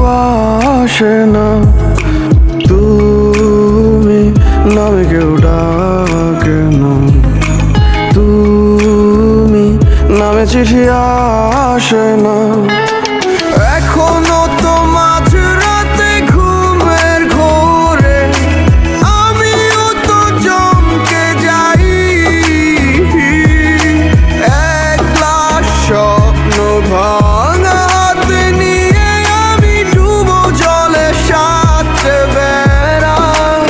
আসে না, তুমি নামে কেউ ডাকে না, তুমি নামে চিঠি আসে না। এখনো তো মাঝরাতে ঘুমের ঘোরে আমিও তো চমকে যাই। একলা স্বপ্ন ভাঙা হাতে নিয়ে আমি ডুবো জলে সাঁতরে বেড়াই।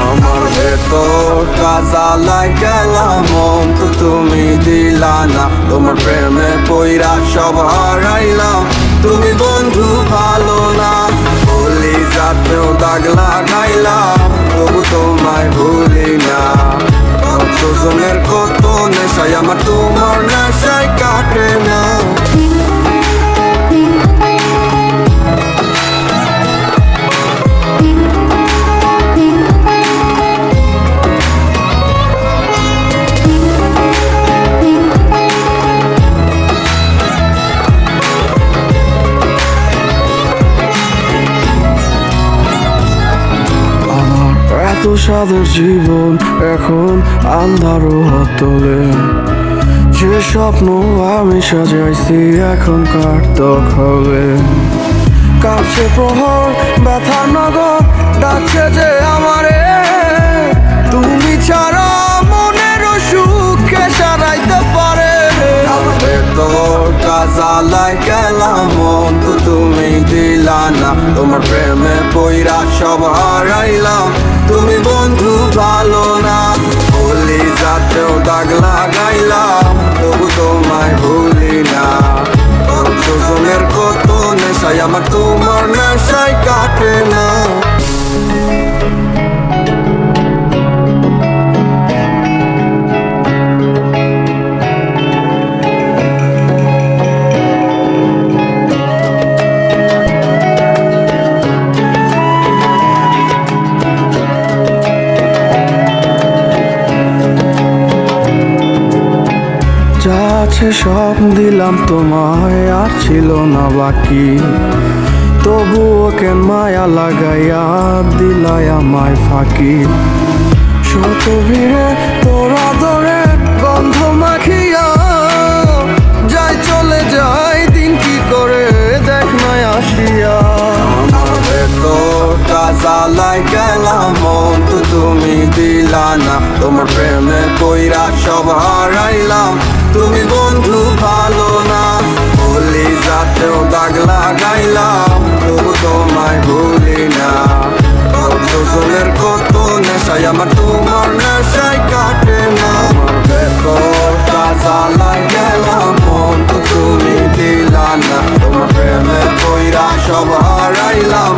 আমার ভেতরটা জ্বালায় গেলাম, মন তো তুমি দিলা না। তোমার প্রেমে পইরা সব হারাইলাম, তুমি বন্ধু ভালো না। বলি যাতেও দাগ লাগাইলাম, তবু তোমায় ভুলি না। কতজনের কত নেশায় আমার তোমার নেশায় কাটে না। এত সাদের জীবন এখন আন্ধারও হতলে, যে স্বপ্ন আমি সাজাইছি এখন কার দখলে। কাছে প্রহর ব্যথা নগর ডাকছে যে আমারে, তুমি ছাড়া মনের সুখে সারাইতে পারে। ভেতরটা জ্বালায় গেলাম, মন তো তুমি দিলা না। তোমার প্রেমে পইরা সব হারাইলাম, তুমি বন্ধু ভালো না। বলি যাতেও দাগ লাগাইলাম, তবু তোমায় ভুলি না। কতজনের কত নেশায় আমার তোমার নেশায় কাটে না। যা আছে সব দিলাম তোমায়, আর ছিল না বাকি। তবুও কেন মায়া লাগাইয়া দিলাই আমায় ফাঁকি। শত ভিড়ে তোরা ধরে গন্ধ মাখিয়া যাই চলে যাই, দিন কি করে দেখ নাই আসিয়া। ভেতরটা জ্বালায় গেলাম, মন তো তুমি দিলা না। তোমার প্রেমে পইরা সব হারাইলাম, তুমি বন্ধু ভালো না। বলি যাতেও দাগ লাগাইলাম, তবু তোমায় ভুলি না। কতজনের কত নেশায় আমার তোমার নেশায় কাটে না। ভেতরটা জ্বালায় গেলাম, মন তো তুমি দিলা না। তোমার প্রেমে পইরা সব হারাইলাম,